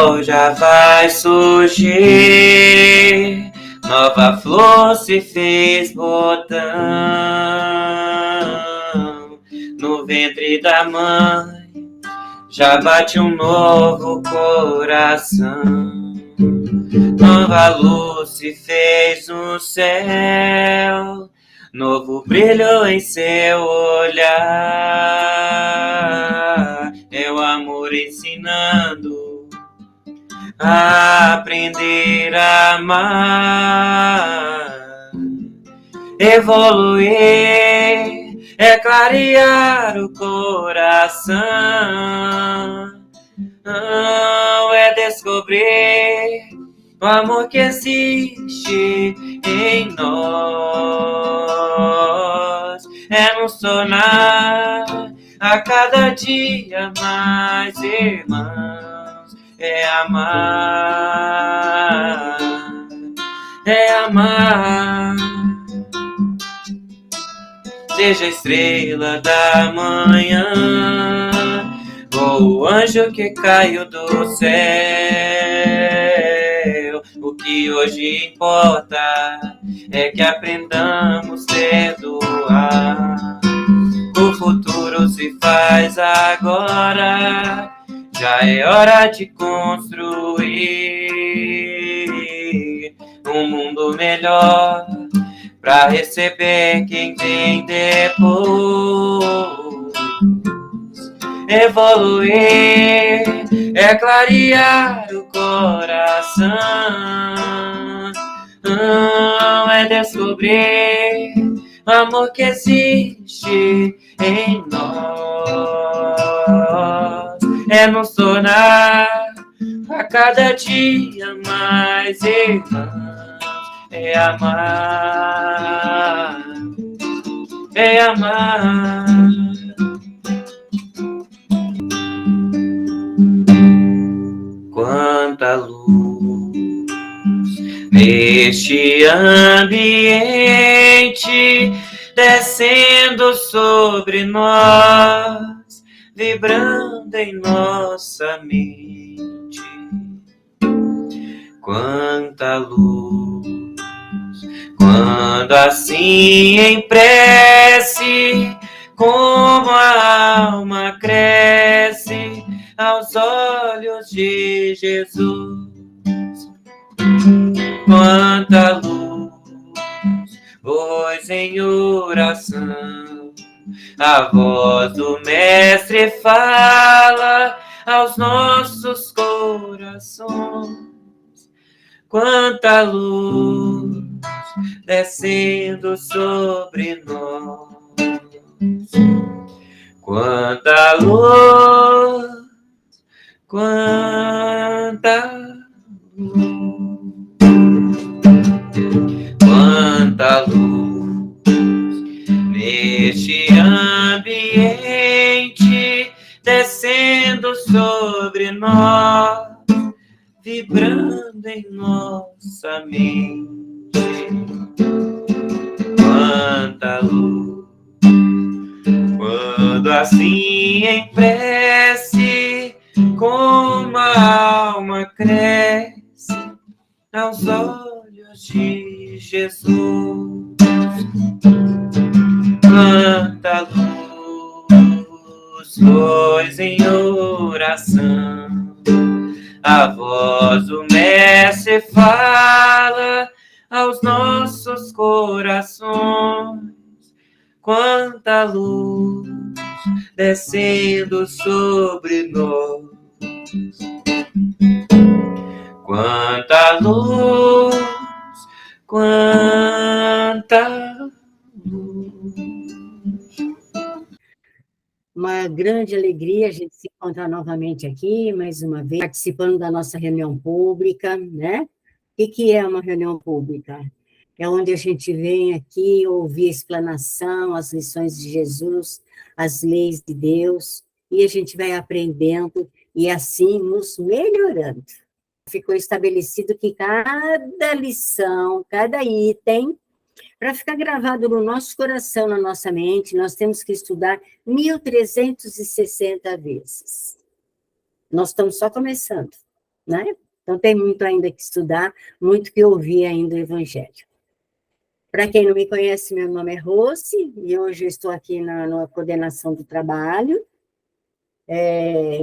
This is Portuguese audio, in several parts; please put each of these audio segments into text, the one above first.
sol já vai surgir, nova flor se fez botão, no ventre da mãe já bate um novo coração, nova luz se fez no céu, novo brilho em seu olhar, é o amor ensinando a aprender a amar, evoluir, é clarear o coração, é descobrir o amor que existe em nós, é nos tornar a cada dia mais irmãos, é amar, é amar. Seja a estrela da manhã, ou o anjo que caiu do céu, o que hoje importa é que aprendamos a perdoar. O futuro se faz agora, já é hora de construir um mundo melhor pra receber quem vem depois. Evoluir é clarear o coração, é descobrir o amor que existe em nós, é nos tornar a cada dia mais irmãos, é amar, é amar. Quanta luz neste ambiente, descendo sobre nós, vibrando em nossa mente. Quanta luz, quando assim em prece, como a alma cresce aos olhos de Jesus. Quanta luz, pois em oração a voz do Mestre fala aos nossos corações. Quanta luz descendo sobre nós, quanta luz, quanta luz, quanta luz neste ambiente, descendo sobre nós, vibrando em nossa mente. Quanta luz, quando assim em prece, como a alma cresce aos olhos de Jesus. Quanta luz, pois em oração a voz do Mestre fala aos nossos corações. Quanta luz descendo sobre nós, quanta luz, quanta luz. Uma grande alegria a gente se encontrar novamente aqui, mais uma vez, participando da nossa reunião pública, né? O que é uma reunião pública? É onde a gente vem aqui ouvir a explanação, as lições de Jesus, as leis de Deus, e a gente vai aprendendo e assim nos melhorando. Ficou estabelecido que cada lição, cada item, para ficar gravado no nosso coração, na nossa mente, nós temos que estudar 1.360 vezes. Nós estamos só começando. né? Então, tem muito ainda que estudar, muito que ouvir ainda o Evangelho. Para quem não me conhece, meu nome é Rose, e hoje eu estou aqui na coordenação do trabalho.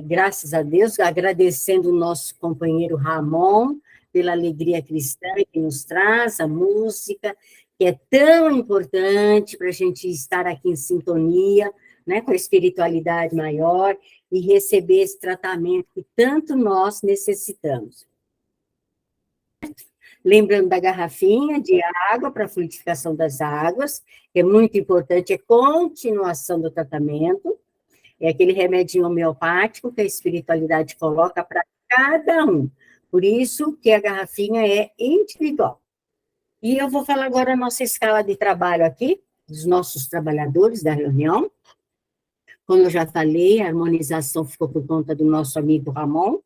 Graças a Deus, agradecendo o nosso companheiro Ramon pela alegria cristã que nos traz, a música, que é tão importante para a gente estar aqui em sintonia, né, com a espiritualidade maior e receber esse tratamento que tanto nós necessitamos. Lembrando da garrafinha de água para a fluidificação das águas, que é muito importante, é continuação do tratamento. É aquele remedinho homeopático que a espiritualidade coloca para cada um. Por isso que a garrafinha é individual. E eu vou falar agora a nossa escala de trabalho aqui, dos nossos trabalhadores da reunião. Como eu já falei, a harmonização ficou por conta do nosso amigo Ramon.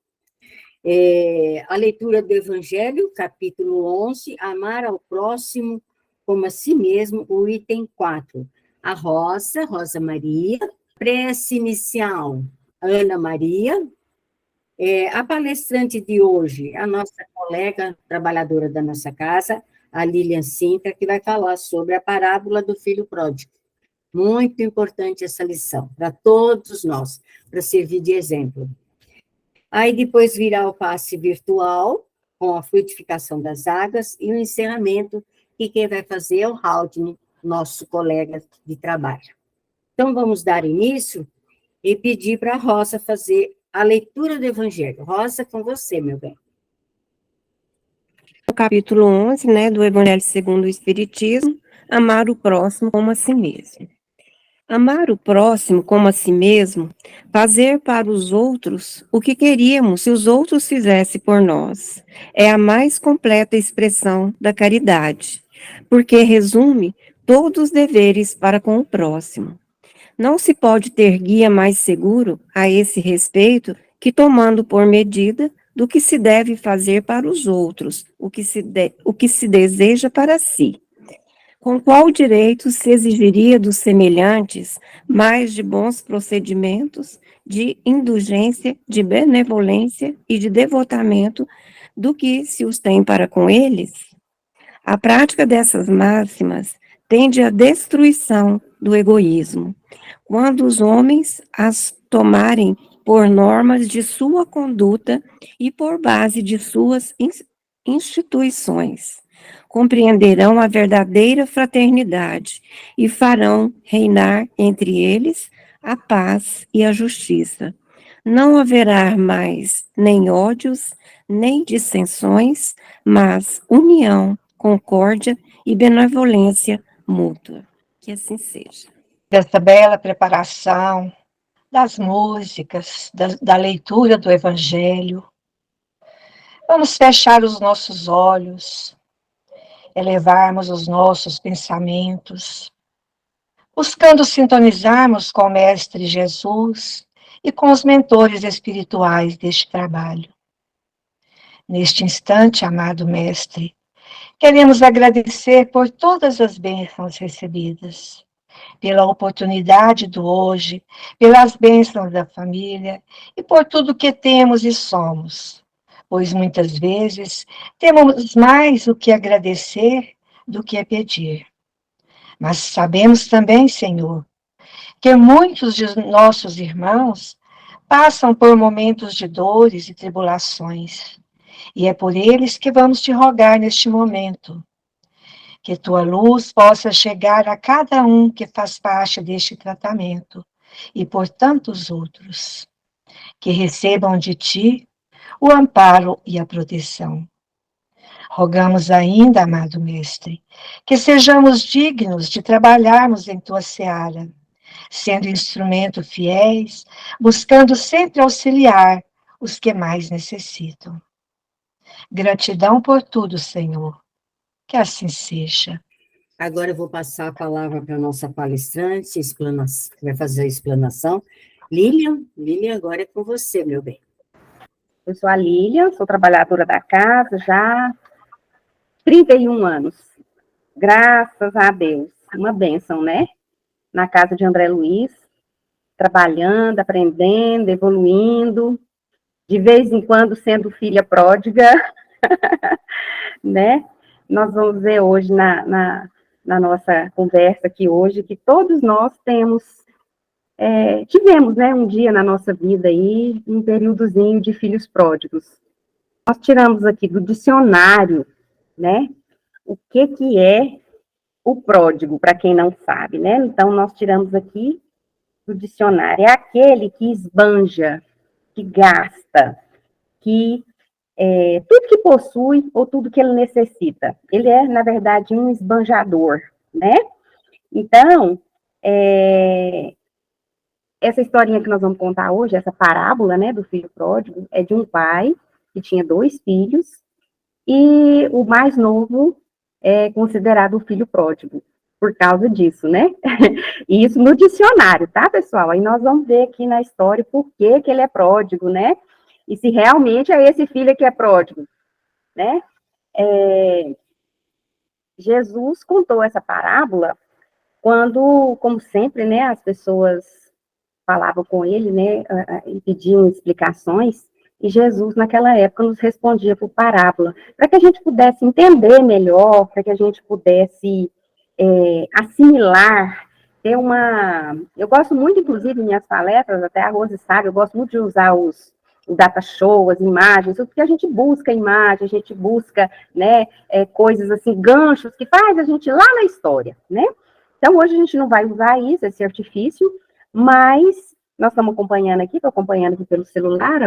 A leitura do Evangelho, capítulo 11, amar ao próximo como a si mesmo, o item 4. A Rosa Maria. Prece inicial, Ana Maria. A palestrante de hoje, a nossa colega trabalhadora da nossa casa, a Lilian Sintra, que vai falar sobre a parábola do filho pródigo. Muito importante essa lição, para todos nós, para servir de exemplo. Aí depois virá o passe virtual, com a fluidificação das águas, e o encerramento, que quem vai fazer é o Haldane, nosso colega de trabalho. Então, vamos dar início e pedir para a Rosa fazer a leitura do Evangelho. Rosa, com você, meu bem. O capítulo 11, né, do Evangelho segundo o Espiritismo, amar o próximo como a si mesmo. Amar o próximo como a si mesmo, fazer para os outros o que queríamos se os outros fizessem por nós, é a mais completa expressão da caridade, porque resume todos os deveres para com o próximo. Não se pode ter guia mais seguro a esse respeito que tomando por medida do que se deve fazer para os outros, o que se deseja para si. Com qual direito se exigiria dos semelhantes mais de bons procedimentos, de indulgência, de benevolência e de devotamento do que se os tem para com eles? A prática dessas máximas tende à destruição do egoísmo, quando os homens as tomarem por normas de sua conduta e por base de suas instituições, compreenderão a verdadeira fraternidade e farão reinar entre eles a paz e a justiça. Não haverá mais nem ódios, nem dissensões, mas união, concórdia e benevolência mútua. Que assim seja. Dessa bela preparação, das músicas, da leitura do Evangelho. Vamos fechar os nossos olhos, elevarmos os nossos pensamentos, buscando sintonizarmos com o Mestre Jesus e com os mentores espirituais deste trabalho. Neste instante, amado Mestre, queremos agradecer por todas as bênçãos recebidas, pela oportunidade do hoje, pelas bênçãos da família e por tudo que temos e somos, pois muitas vezes temos mais o que agradecer do que pedir. Mas sabemos também, Senhor, que muitos de nossos irmãos passam por momentos de dores e tribulações, e é por eles que vamos te rogar neste momento, que tua luz possa chegar a cada um que faz parte deste tratamento e por tantos outros, que recebam de ti o amparo e a proteção. Rogamos ainda, amado Mestre, que sejamos dignos de trabalharmos em tua seara, sendo instrumento fiéis, buscando sempre auxiliar os que mais necessitam. Gratidão por tudo, Senhor. Que assim seja. Agora eu vou passar a palavra para a nossa palestrante, que vai fazer a explanação. Lilian, agora é com você, meu bem. Eu sou a Lilian, sou trabalhadora da casa já há 31 anos. Graças a Deus. Uma bênção, né? Na casa de André Luiz, trabalhando, aprendendo, evoluindo. de vez em quando sendo filha pródiga, né? Nós vamos ver hoje na nossa conversa aqui hoje, que todos nós tivemos, né, um dia na nossa vida aí, um períodozinho de filhos pródigos. Nós tiramos aqui do dicionário, né, o que é o pródigo, para quem não sabe, né? Então, nós tiramos aqui do dicionário, é aquele que esbanja, que gasta, que tudo que possui ou tudo que ele necessita. Ele é, na verdade, um esbanjador, né? Então, essa historinha que nós vamos contar hoje, essa parábola, né, do filho pródigo, é de um pai que tinha 2 filhos, e o mais novo é considerado o filho pródigo, por causa disso, né? E isso no dicionário, tá, pessoal? Aí nós vamos ver aqui na história por que ele é pródigo, né? E se realmente é esse filho que é pródigo, né? Jesus contou essa parábola quando, como sempre, né, as pessoas falavam com ele, né, e pediam explicações, e Jesus, naquela época, nos respondia por parábola, para que a gente pudesse entender melhor, para que a gente pudesse assimilar, ter uma... Eu gosto muito, inclusive, em minhas palestras, até a Rose sabe, eu gosto muito de usar o data show, as imagens, porque a gente busca imagem, a gente busca, né, coisas assim, ganchos, que faz a gente ir lá na história, né? Então, hoje a gente não vai usar isso, esse artifício, mas nós estamos acompanhando aqui, estou acompanhando aqui pelo celular,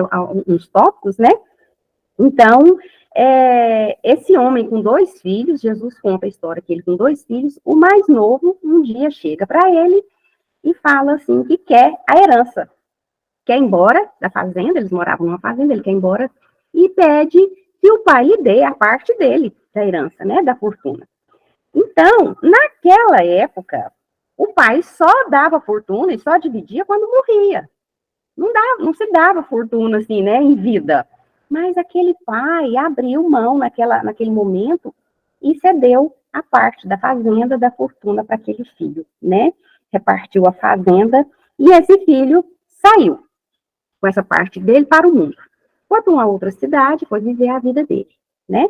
uns tópicos, né? Então, esse homem com 2 filhos, Jesus conta a história que ele com 2 filhos, o mais novo, um dia chega para ele e fala assim que quer a herança, quer ir embora da fazenda, eles moravam numa fazenda, ele quer ir embora, e pede que o pai lhe dê a parte dele, da herança, né, da fortuna. Então, naquela época, o pai só dava fortuna e só dividia quando morria. Não se dava fortuna assim, né, em vida. Mas aquele pai abriu mão naquele momento e cedeu a parte da fazenda, da fortuna para aquele filho, né? Repartiu a fazenda e esse filho saiu com essa parte dele para o mundo. Foi para uma outra cidade, foi viver a vida dele, né?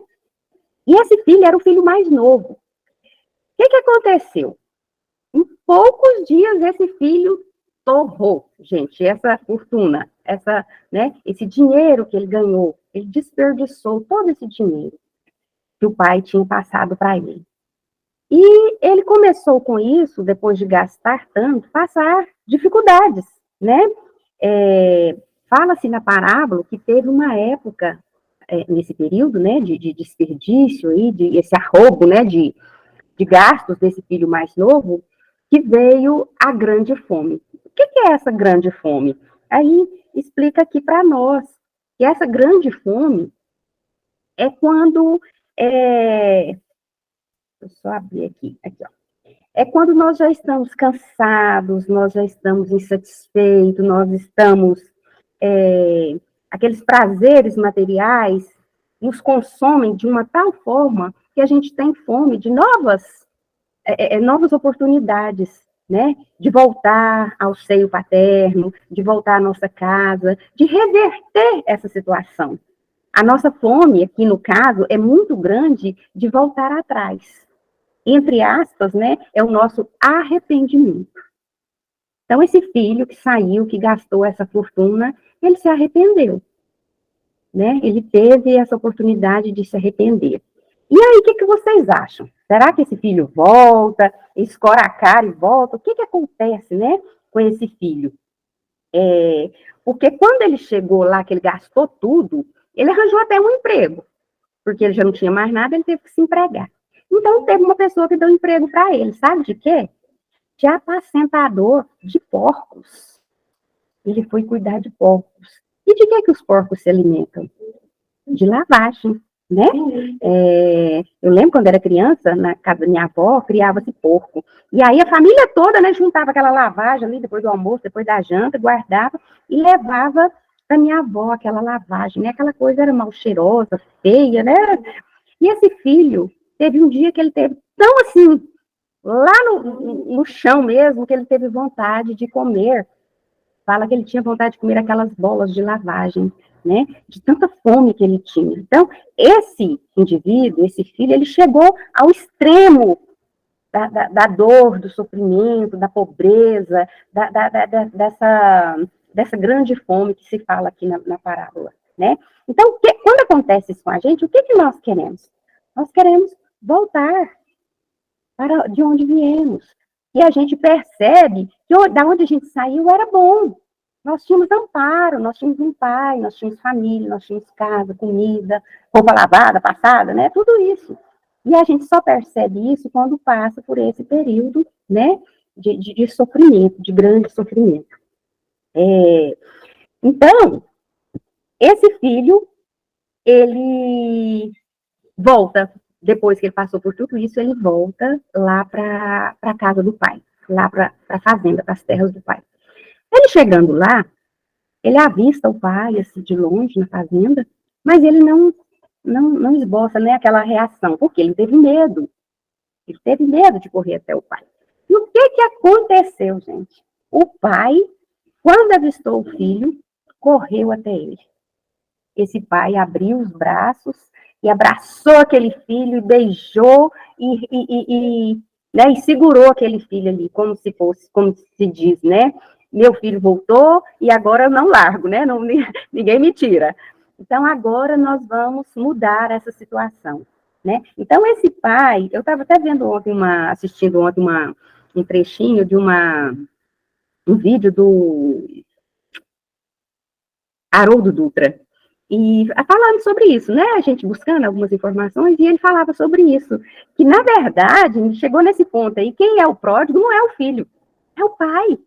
E esse filho era o filho mais novo. O que aconteceu? Em poucos dias, esse filho torrou, gente, essa fortuna, esse dinheiro que ele ganhou, ele desperdiçou todo esse dinheiro que o pai tinha passado para ele. E ele começou com isso, depois de gastar tanto, passar dificuldades, né? Fala-se na parábola que teve uma época, nesse período, né, de desperdício, esse arrobo, né, de gastos desse filho mais novo, que veio a grande fome. O que é essa grande fome? Aí explica aqui para nós que essa grande fome é quando... Deixa eu só abrir aqui, ó. É quando nós já estamos cansados, nós já estamos insatisfeitos, nós estamos... aqueles prazeres materiais nos consomem de uma tal forma que a gente tem fome de novas oportunidades, né? De voltar ao seio paterno, de voltar à nossa casa, de reverter essa situação. A nossa fome, aqui no caso, é muito grande de voltar atrás. Entre aspas, né? É o nosso arrependimento. Então, esse filho que saiu, que gastou essa fortuna, ele se arrependeu, né? Ele teve essa oportunidade de se arrepender. E aí, o que vocês acham? Será que esse filho volta, escora a cara e volta? O que acontece, né, com esse filho? Porque quando ele chegou lá, que ele gastou tudo, ele arranjou até um emprego, porque ele já não tinha mais nada, ele teve que se empregar. Então, teve uma pessoa que deu emprego para ele, sabe de quê? De apacentador de porcos. Ele foi cuidar de porcos. E de que os porcos se alimentam? De lavagem, né? Eu lembro quando era criança, na casa da minha avó, criava-se porco. E aí a família toda, né, juntava aquela lavagem ali, depois do almoço, depois da janta, guardava e levava para minha avó aquela lavagem, né? Aquela coisa era mal cheirosa, feia, né? E esse filho, teve um dia que ele teve tão assim, lá no chão mesmo, que ele teve vontade de comer. Fala que ele tinha vontade de comer aquelas bolas de lavagem. né? De tanta fome que ele tinha. Então, esse indivíduo, esse filho, ele chegou ao extremo da dor, do sofrimento, da pobreza, dessa grande fome que se fala aqui na parábola, né? Então, quando acontece isso com a gente, o que nós queremos? Nós queremos voltar para de onde viemos. E a gente percebe que da onde a gente saiu era bom. Nós tínhamos amparo, nós tínhamos um pai, nós tínhamos família, nós tínhamos casa, comida, roupa lavada, passada, né? Tudo isso. E a gente só percebe isso quando passa por esse período, né? De sofrimento, de grande sofrimento. Então, esse filho, ele volta, depois que ele passou por tudo isso, ele volta lá para a casa do pai, lá para a fazenda, para as terras do pai. Ele chegando lá, ele avista o pai, assim, de longe, na fazenda, mas ele não esboça, né, aquela reação, porque ele teve medo de correr até o pai. E o que aconteceu, gente? O pai, quando avistou o filho, correu até ele. Esse pai abriu os braços e abraçou aquele filho, e beijou né, e segurou aquele filho ali, como se diz, né? Meu filho voltou e agora eu não largo, né? Ninguém me tira. Então, agora nós vamos mudar essa situação, né? Então, esse pai, eu estava até assistindo ontem um trechinho de um vídeo do Haroldo Dutra, e falando sobre isso, né? A gente buscando algumas informações, e ele falava sobre isso, que, na verdade, chegou nesse ponto aí, quem é o pródigo não é o filho, é o pai,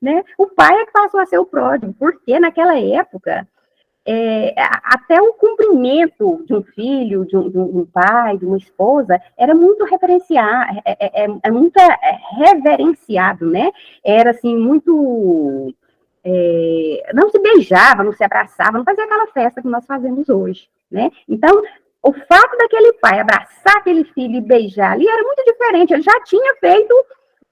né? O pai é que passou a ser o pródigo, porque naquela época, até o cumprimento de um filho, de um pai, de uma esposa, era muito muito reverenciado, né? Era, assim, muito... não se beijava, não se abraçava, não fazia aquela festa que nós fazemos hoje, né? Então, o fato daquele pai abraçar aquele filho e beijar ali era muito diferente, ele já tinha feito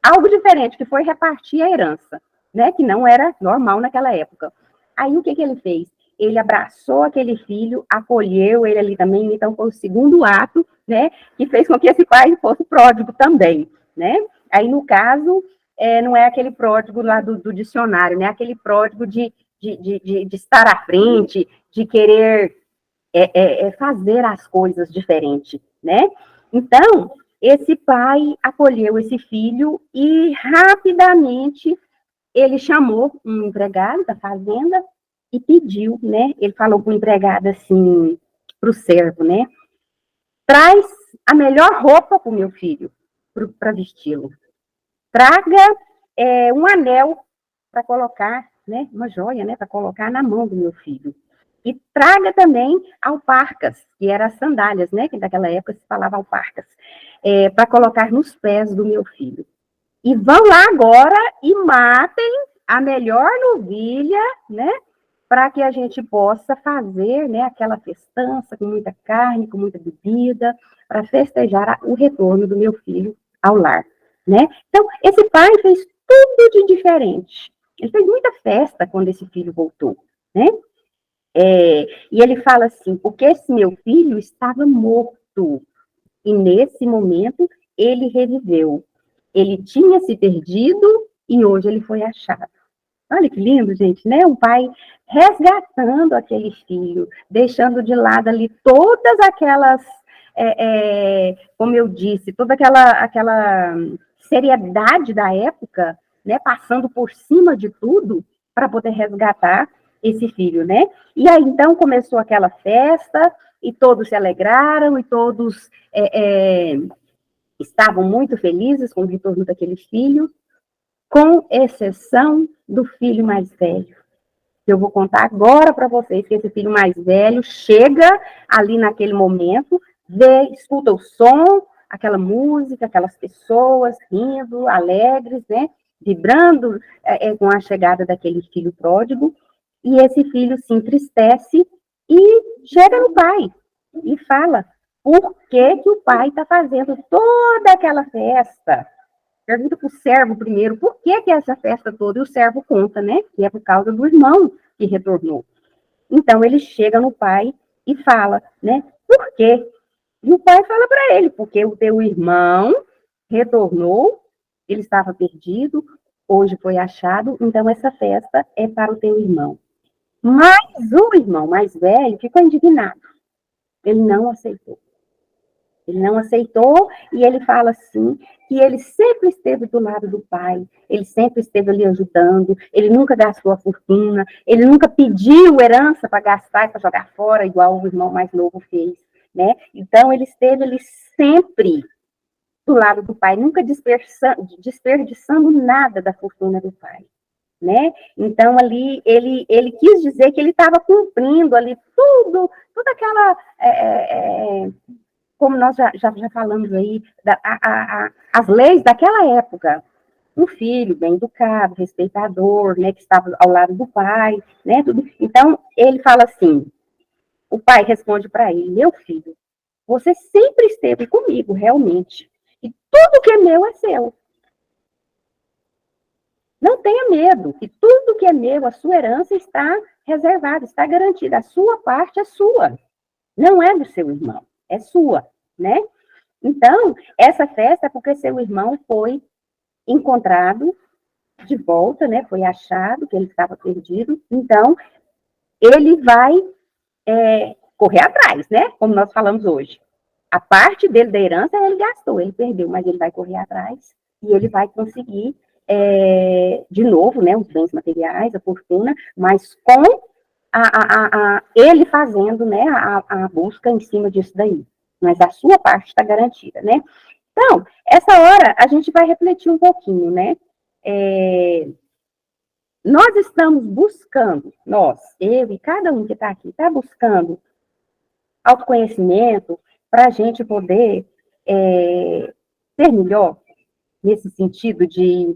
algo diferente, que foi repartir a herança, né? Que não era normal naquela época. Aí, o que ele fez? Ele abraçou aquele filho, acolheu ele ali também, então foi o segundo ato, né? Que fez com que esse pai fosse pródigo também, né? Aí, no caso... não é aquele pródigo lá do dicionário, né? Aquele pródigo de estar à frente, de querer fazer as coisas diferente, né? Então, esse pai acolheu esse filho e rapidamente ele chamou um empregado da fazenda e pediu, né? Ele falou para o empregado assim, para o servo, né? Traz a melhor roupa para o meu filho, para vesti-lo. Traga um anel para colocar, né, uma joia, né, para colocar na mão do meu filho. E traga também alparcas, que eram as sandálias, né, que naquela época se falava alparcas, para colocar nos pés do meu filho. E vão lá agora e matem a melhor novilha, né, para que a gente possa fazer, né, aquela festança com muita carne, com muita bebida, para festejar o retorno do meu filho ao lar. Né? Então, esse pai fez tudo de diferente. Ele fez muita festa quando esse filho voltou, né? E ele fala assim, porque esse meu filho estava morto, e nesse momento ele reviveu. Ele tinha se perdido e hoje ele foi achado. Olha que lindo, gente, né? Um pai resgatando aquele filho, deixando de lado ali todas aquelas, como eu disse, toda aquela seriedade da época, né, passando por cima de tudo para poder resgatar esse filho, né? E aí, então, começou aquela festa, e todos se alegraram, e todos estavam muito felizes com o retorno daquele filho, com exceção do filho mais velho. Eu vou contar agora para vocês que esse filho mais velho chega ali naquele momento, escuta o som, aquela música, aquelas pessoas rindo, alegres, né, vibrando com a chegada daquele filho pródigo, e esse filho se entristece e chega no pai e fala, por que o pai está fazendo toda aquela festa? Pergunta para o servo primeiro, por que essa festa toda? E o servo conta, né, que é por causa do irmão que retornou. Então, ele chega no pai e fala, né? Por quê? E o pai fala para ele, porque o teu irmão retornou, ele estava perdido, hoje foi achado, então essa festa é para o teu irmão. Mas o irmão mais velho ficou indignado. Ele não aceitou. Ele não aceitou e ele fala assim, que ele sempre esteve do lado do pai, ele sempre esteve ali ajudando, ele nunca gastou a fortuna, ele nunca pediu herança para gastar e para jogar fora, igual o irmão mais novo fez, né? Então, ele esteve ali sempre do lado do pai, nunca desperdiçando nada da fortuna do pai, né? Então, ali, ele quis dizer que ele estava cumprindo ali toda aquela... como nós já falamos aí, as leis daquela época, um filho bem educado, respeitador, né, que estava ao lado do pai, né, tudo. Então, ele fala assim, o pai responde para ele, meu filho, você sempre esteve comigo, realmente, e tudo que é meu é seu. Não tenha medo, que tudo que é meu, a sua herança está reservada, está garantida, a sua parte é sua, não é do seu irmão, é sua, né? Então, essa festa é porque seu irmão foi encontrado de volta, né? Foi achado que ele estava perdido. Então, ele vai correr atrás, né? Como nós falamos hoje. A parte dele da herança ele gastou, ele perdeu, mas ele vai correr atrás e ele vai conseguir de novo, né? Os bens materiais, a fortuna, mas com ele fazendo, né? A busca em cima disso daí. Mas a sua parte está garantida, né? Então, essa hora a gente vai refletir um pouquinho, né? Nós estamos buscando, eu e cada um que está aqui, está buscando autoconhecimento para a gente poder ser melhor, nesse sentido de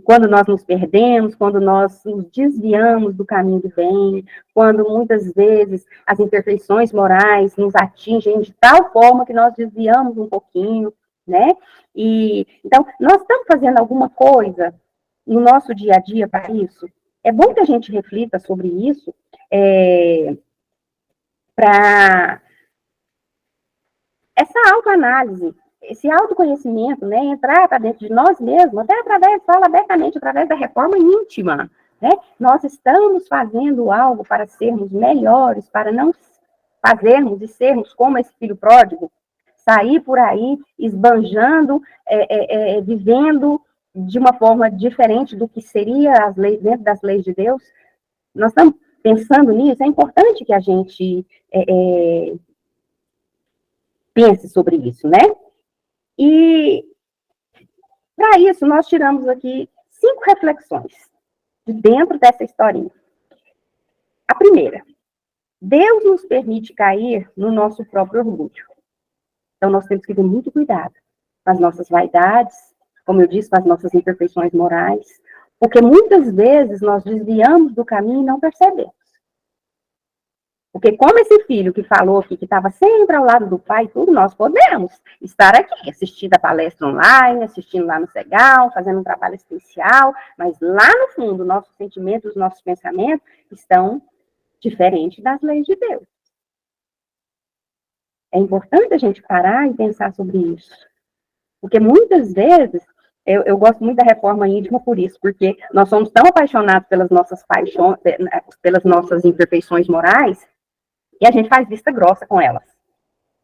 quando nós nos perdemos, quando nós nos desviamos do caminho do bem, quando muitas vezes as imperfeições morais nos atingem de tal forma que nós desviamos um pouquinho, né? E, então, nós estamos fazendo alguma coisa no nosso dia a dia para isso? É bom que a gente reflita sobre isso, para essa autoanálise, esse autoconhecimento, né, entrar para dentro de nós mesmos, até fala abertamente, através da reforma íntima, né? Nós estamos fazendo algo para sermos melhores, para não fazermos e sermos como esse filho pródigo, sair por aí esbanjando, vivendo de uma forma diferente do que seria as leis, dentro das leis de Deus. Nós estamos pensando nisso, é importante que a gente pense sobre isso, né? E, para isso, nós tiramos aqui 5 reflexões de dentro dessa historinha. A primeira, Deus nos permite cair no nosso próprio orgulho. Então, nós temos que ter muito cuidado com as nossas vaidades, como eu disse, com as nossas imperfeições morais, porque muitas vezes nós desviamos do caminho e não percebemos. Porque como esse filho que falou aqui, que estava sempre ao lado do pai, tudo, nós podemos estar aqui, assistindo a palestra online, assistindo lá no Segal, fazendo um trabalho especial, mas lá no fundo, nossos sentimentos, nossos pensamentos estão diferentes das leis de Deus. É importante a gente parar e pensar sobre isso. Porque muitas vezes, eu gosto muito da reforma íntima por isso, porque nós somos tão apaixonados pelas nossas paixões, pelas nossas imperfeições morais, e a gente faz vista grossa com elas.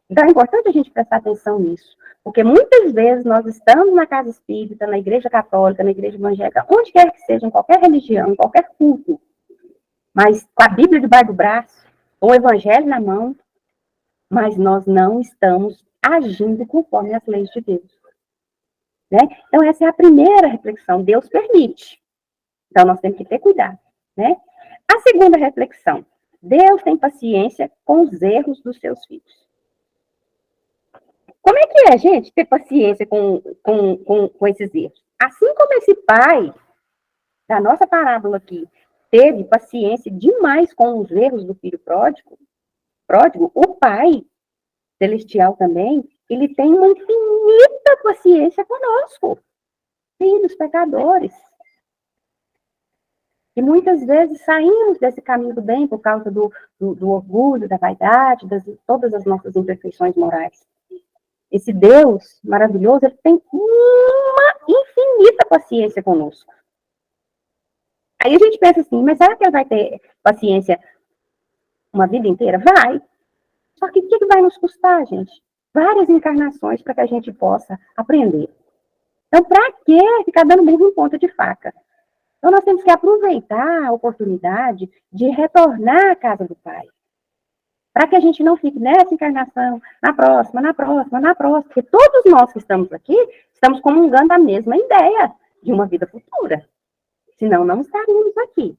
Então, é importante a gente prestar atenção nisso, porque muitas vezes nós estamos na casa espírita, na igreja católica, na igreja evangélica, onde quer que seja, em qualquer religião, em qualquer culto, mas com a Bíblia debaixo do braço, com o evangelho na mão, mas nós não estamos agindo conforme as leis de Deus. Né? Então, essa é a primeira reflexão, Deus permite. Então, nós temos que ter cuidado. Né? A segunda reflexão, Deus tem paciência com os erros dos seus filhos. Como é que é, gente, ter paciência com esses erros? Assim como esse pai, da nossa parábola aqui, teve paciência demais com os erros do filho pródigo, o pai celestial também, ele tem uma infinita paciência conosco, filhos pecadores. E muitas vezes saímos desse caminho do bem por causa do orgulho, da vaidade, todas as nossas imperfeições morais. Esse Deus maravilhoso, ele tem uma infinita paciência conosco. Aí a gente pensa assim, mas será que ele vai ter paciência uma vida inteira? Vai. Só que o que vai nos custar, gente? Várias encarnações para que a gente possa aprender. Então, para que ficar dando mesmo em ponta de faca? Então, nós temos que aproveitar a oportunidade de retornar à casa do Pai. Para que a gente não fique nessa encarnação, na próxima, porque todos nós que estamos aqui, estamos comungando a mesma ideia de uma vida futura. Senão, não estaríamos aqui.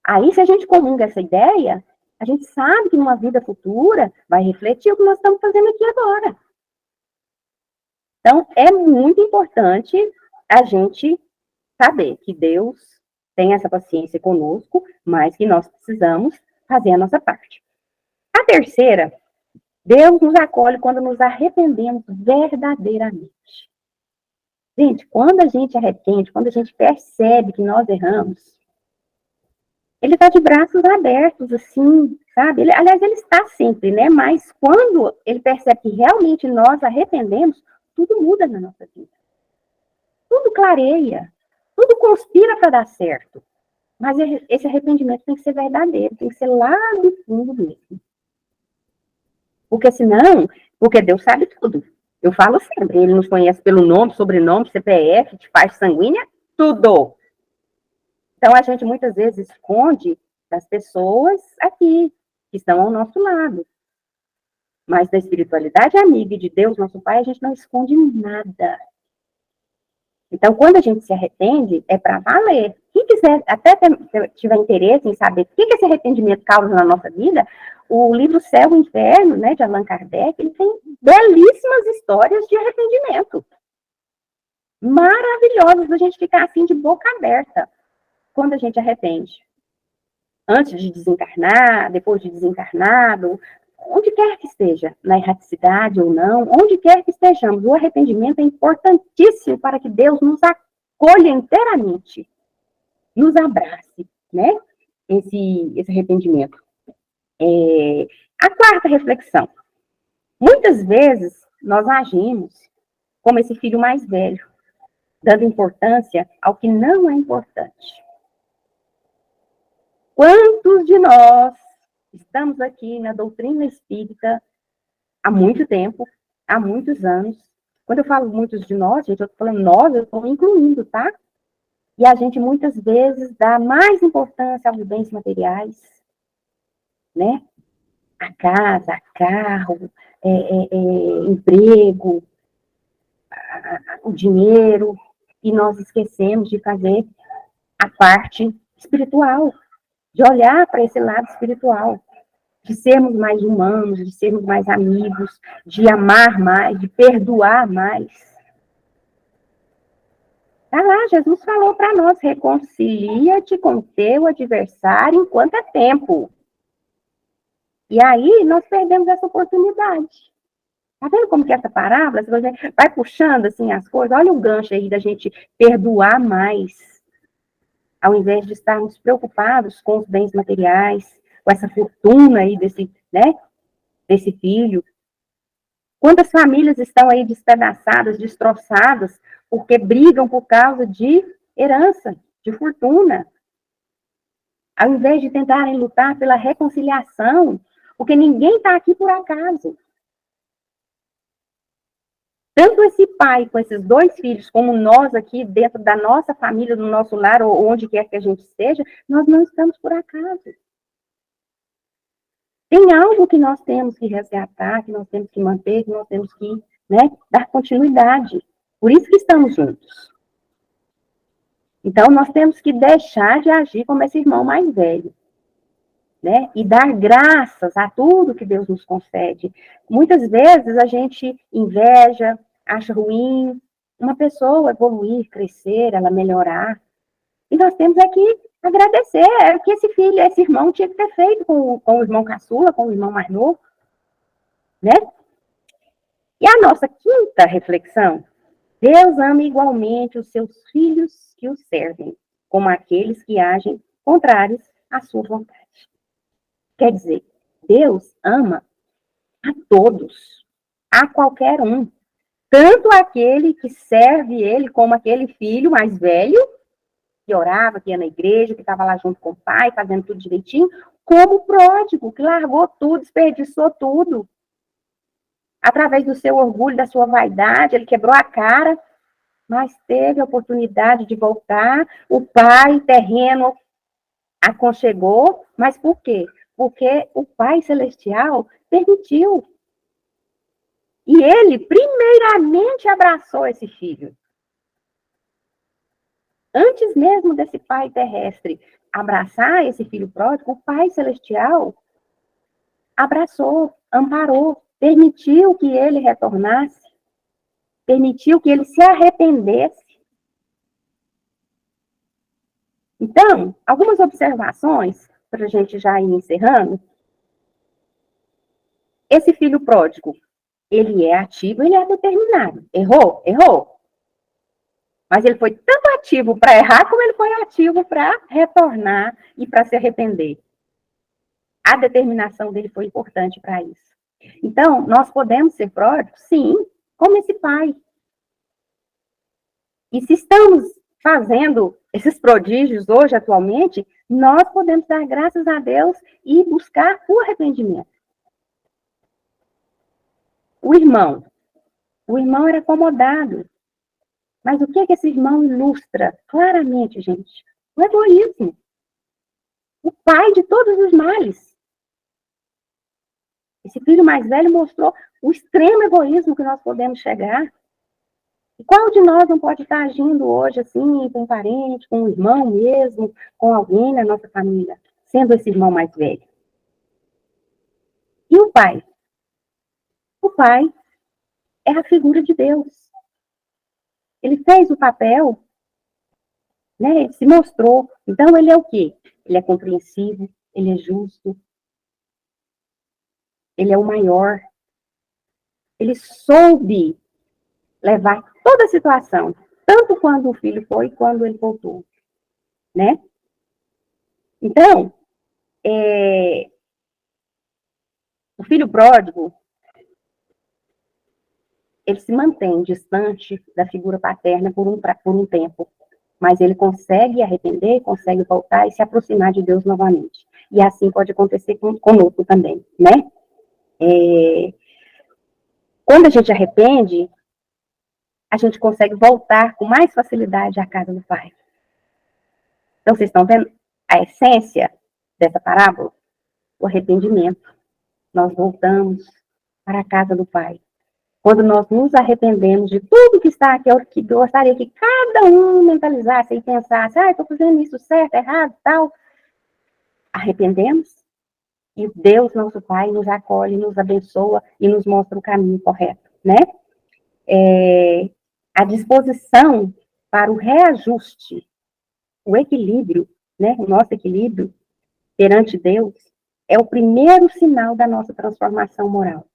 Aí, se a gente comunga essa ideia, a gente sabe que numa vida futura vai refletir o que nós estamos fazendo aqui agora. Então, é muito importante a gente saber que Deus tem essa paciência conosco, mas que nós precisamos fazer a nossa parte. A terceira, Deus nos acolhe quando nos arrependemos verdadeiramente. Gente, quando a gente arrepende, quando a gente percebe que nós erramos, ele está de braços abertos, assim, sabe? Aliás, ele está sempre, né? Mas quando ele percebe que realmente nós arrependemos, tudo muda na nossa vida. Tudo clareia. Tudo conspira para dar certo. Mas esse arrependimento tem que ser verdadeiro, tem que ser lá do fundo mesmo. Porque senão, porque Deus sabe tudo. Eu falo sempre, ele nos conhece pelo nome, sobrenome, CPF, de faixa sanguínea, tudo. Então, a gente muitas vezes esconde das pessoas aqui, que estão ao nosso lado. Mas da espiritualidade amiga e de Deus, nosso Pai, a gente não esconde nada. Então, quando a gente se arrepende, é para valer. Quem quiser, até tiver interesse em saber o que esse arrependimento causa na nossa vida, o livro Céu e Inferno, né, de Allan Kardec, ele tem belíssimas histórias de arrependimento. Maravilhosas, a gente ficar assim de boca aberta quando a gente arrepende. Antes de desencarnar, depois de desencarnado, onde quer que esteja, na erraticidade ou não, onde quer que estejamos, o arrependimento é importantíssimo para que Deus nos acolha inteiramente, nos abrace, né? Esse arrependimento. A quarta reflexão. Muitas vezes nós agimos como esse filho mais velho, dando importância ao que não é importante. Quantos de nós estamos aqui na doutrina espírita há muito tempo, há muitos anos? Quando eu falo muitos de nós, gente, eu estou falando nós, eu estou incluindo, tá? E a gente muitas vezes dá mais importância aos bens materiais, né? A casa, carro, emprego, o dinheiro, e nós esquecemos de fazer a parte espiritual, de olhar para esse lado espiritual, de sermos mais humanos, de sermos mais amigos, de amar mais, de perdoar mais. Tá lá, Jesus falou para nós, reconcilia-te com teu adversário enquanto é tempo. E aí, nós perdemos essa oportunidade. Tá vendo como que essa parábola, se você vai puxando assim as coisas, olha o gancho aí da gente perdoar mais, ao invés de estarmos preocupados com os bens materiais, com essa fortuna aí desse filho. Quantas famílias estão aí despedaçadas, destroçadas, porque brigam por causa de herança, de fortuna. Ao invés de tentarem lutar pela reconciliação, porque ninguém está aqui por acaso. Tanto esse pai com esses dois filhos, como nós aqui dentro da nossa família, do nosso lar, ou onde quer que a gente esteja, nós não estamos por acaso. Tem algo que nós temos que resgatar, que nós temos que manter, que nós temos que, dar continuidade. Por isso que estamos juntos. Então, nós temos que deixar de agir como esse irmão mais velho, né? E dar graças a tudo que Deus nos concede. Muitas vezes a gente inveja, acha ruim uma pessoa evoluir, crescer, ela melhorar. E nós temos que agradecer. É o que esse filho, esse irmão tinha que ter feito com o irmão caçula, com o irmão mais novo, né? E a nossa quinta reflexão: Deus ama igualmente os seus filhos que o servem. como aqueles que agem contrários à sua vontade. Quer dizer, Deus ama a todos, a qualquer um, tanto aquele que serve ele, como aquele filho mais velho, que orava, que ia na igreja, que estava lá junto com o pai, fazendo tudo direitinho, como o pródigo, que largou tudo, desperdiçou tudo. Através do seu orgulho, da sua vaidade, ele quebrou a cara, mas teve a oportunidade de voltar. O pai terreno aconchegou, mas por quê? Porque o Pai Celestial permitiu. E ele, primeiramente, abraçou esse filho. Antes mesmo desse pai terrestre abraçar esse filho pródigo, o Pai Celestial abraçou, amparou, permitiu que ele retornasse, permitiu que ele se arrependesse. Então, algumas observações, para a gente já ir encerrando. Esse filho pródigo, ele é ativo, ele é determinado. Errou? Errou. Mas ele foi tanto ativo para errar, como ele foi ativo para retornar e para se arrepender. A determinação dele foi importante para isso. Então, nós podemos ser pródigos? Sim, como esse pai. E se estamos fazendo esses prodígios hoje, atualmente, nós podemos dar graças a Deus e buscar o arrependimento. O irmão era acomodado. Mas o que esse irmão ilustra claramente, gente? O egoísmo. O pai de todos os males. Esse filho mais velho mostrou o extremo egoísmo que nós podemos chegar. E qual de nós não pode estar agindo hoje assim, com um parente, com um irmão mesmo, com alguém na nossa família, sendo esse irmão mais velho? E o pai? O pai é a figura de Deus. Ele fez o papel, né? Ele se mostrou. Então, ele é o quê? Ele é compreensivo, ele é justo, ele é o maior. Ele soube levar toda a situação, tanto quando o filho foi, quando ele voltou, né? Então, o filho pródigo, ele se mantém distante da figura paterna por um tempo, mas ele consegue arrepender, consegue voltar e se aproximar de Deus novamente. E assim pode acontecer conosco também, né? Quando a gente arrepende, a gente consegue voltar com mais facilidade à casa do Pai. Então, vocês estão vendo a essência dessa parábola? O arrependimento. Nós voltamos para a casa do Pai. Quando nós nos arrependemos de tudo que está aqui, eu gostaria que cada um mentalizasse e pensasse, estou fazendo isso certo, errado, tal. Arrependemos e Deus, nosso Pai, nos acolhe, nos abençoa e nos mostra o caminho correto, né? A disposição para o reajuste, o equilíbrio, né? O nosso equilíbrio perante Deus é o primeiro sinal da nossa transformação moral.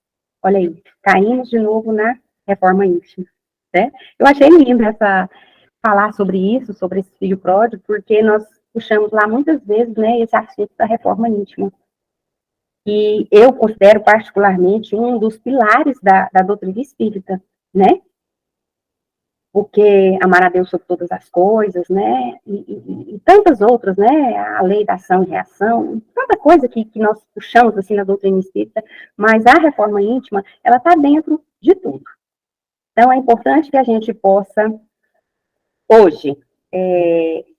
Olha aí, caímos de novo na reforma íntima, né? Eu achei lindo falar sobre isso, sobre esse filho pródigo, porque nós puxamos lá muitas vezes, né, esse assunto da reforma íntima. E eu considero particularmente um dos pilares da doutrina espírita, né? Porque amar a Deus sobre todas as coisas, né? E tantas outras, né? A lei da ação e reação, tanta coisa que nós puxamos assim na doutrina espírita, mas a reforma íntima, ela está dentro de tudo. Então, é importante que a gente possa, hoje,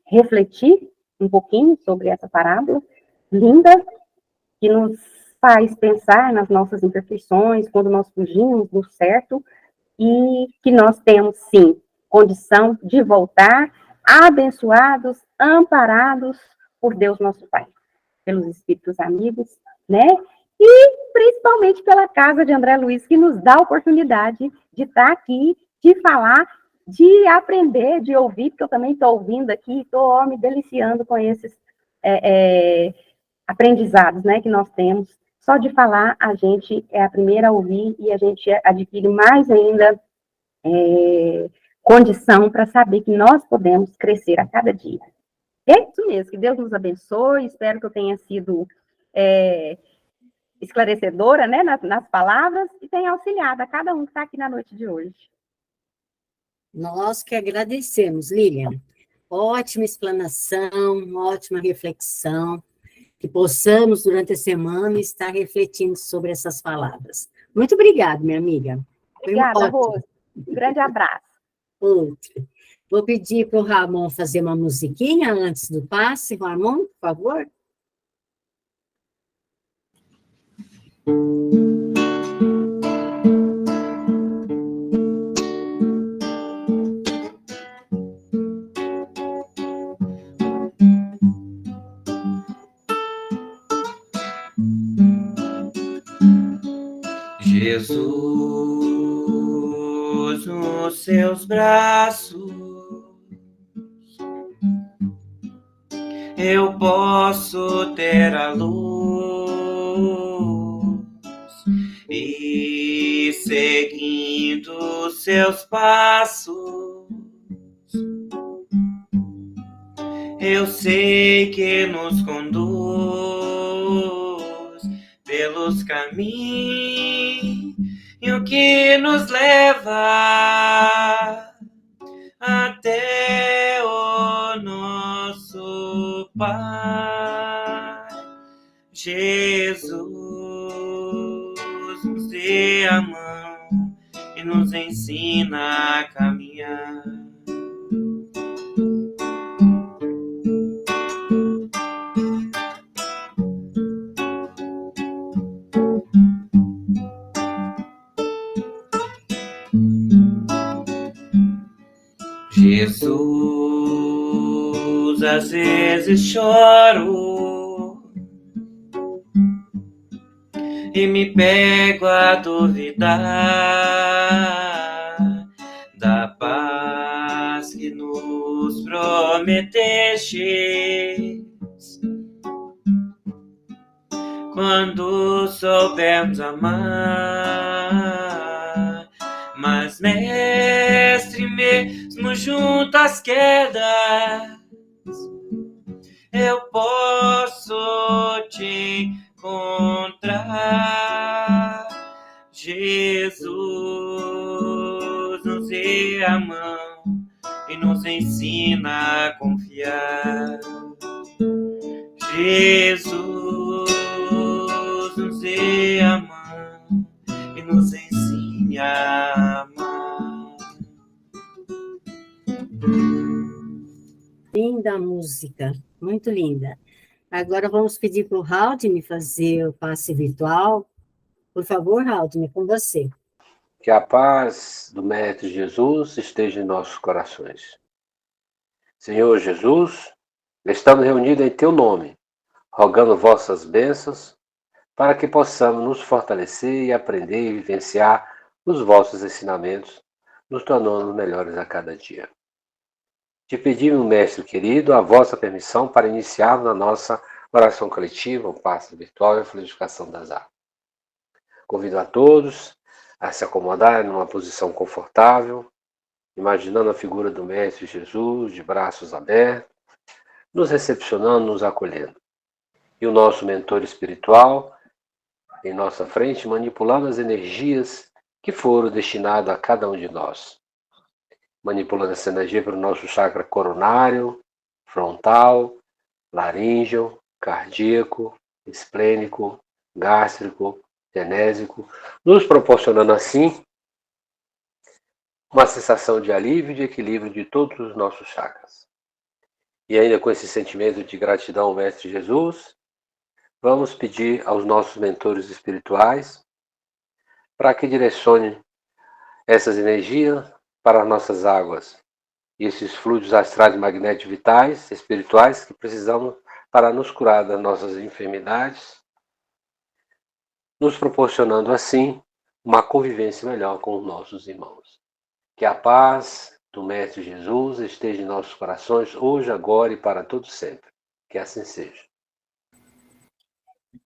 refletir um pouquinho sobre essa parábola linda, que nos faz pensar nas nossas imperfeições, quando nós fugimos do certo, e que nós temos, sim, condição de voltar abençoados, amparados por Deus nosso Pai, pelos Espíritos amigos, né? E principalmente pela casa de André Luiz, que nos dá a oportunidade de estar aqui, de falar, de aprender, de ouvir, porque eu também estou ouvindo aqui, estou me deliciando com esses aprendizados, né, que nós temos. Só de falar, a gente é a primeira a ouvir e a gente adquire mais ainda condição para saber que nós podemos crescer a cada dia. É isso mesmo, que Deus nos abençoe, espero que eu tenha sido esclarecedora, né, nas palavras, e tenha auxiliado a cada um que está aqui na noite de hoje. Nós que agradecemos, Lilian. Ótima explanação, ótima reflexão, que possamos, durante a semana, estar refletindo sobre essas palavras. Muito obrigada, minha amiga. Obrigada, Rose. Um grande abraço. Outro. Vou pedir para o Ramon fazer uma musiquinha antes do passe. Ramon, por favor. Jesus, nos seus braços, eu posso ter a luz e seguindo seus passos, eu sei que nos conduz pelos caminhos que nos leva até o nosso Pai. Jesus nos dê a mão e nos ensina a caminhar. Jesus, às vezes choro e me pego a duvidar da paz que nos prometeste. Quando soubermos amar, mas mestre, mesmo junto às quedas, eu posso te encontrar. Jesus, nos dê a mão e nos ensina a confiar. Jesus, nos dê a mão e nos ensine a amar. Linda música, muito linda. Agora vamos pedir para o Haldane fazer o passe virtual. Por favor, Haldane, com você. Que a paz do Mestre Jesus esteja em nossos corações. Senhor Jesus, estamos reunidos em Teu nome, rogando vossas bênçãos, para que possamos nos fortalecer e aprender e vivenciar os vossos ensinamentos, nos tornando melhores a cada dia. Te pedimos, Mestre querido, a vossa permissão para iniciarmos a nossa oração coletiva, o passe virtual e a fluidificação das águas. Convido a todos a se acomodar numa posição confortável, imaginando a figura do Mestre Jesus, de braços abertos, nos recepcionando, nos acolhendo. E o nosso mentor espiritual, em nossa frente, manipulando as energias que foram destinadas a cada um de nós. Manipulando essa energia para o nosso chakra coronário, frontal, laríngeo, cardíaco, esplênico, gástrico, genésico, nos proporcionando assim uma sensação de alívio e de equilíbrio de todos os nossos chakras. E ainda com esse sentimento de gratidão ao Mestre Jesus, vamos pedir aos nossos mentores espirituais para que direcione essas energias para as nossas águas e esses fluidos astrais magnéticos vitais, espirituais, que precisamos para nos curar das nossas enfermidades, nos proporcionando assim uma convivência melhor com os nossos irmãos. Que a paz do Mestre Jesus esteja em nossos corações hoje, agora e para todo sempre. Que assim seja.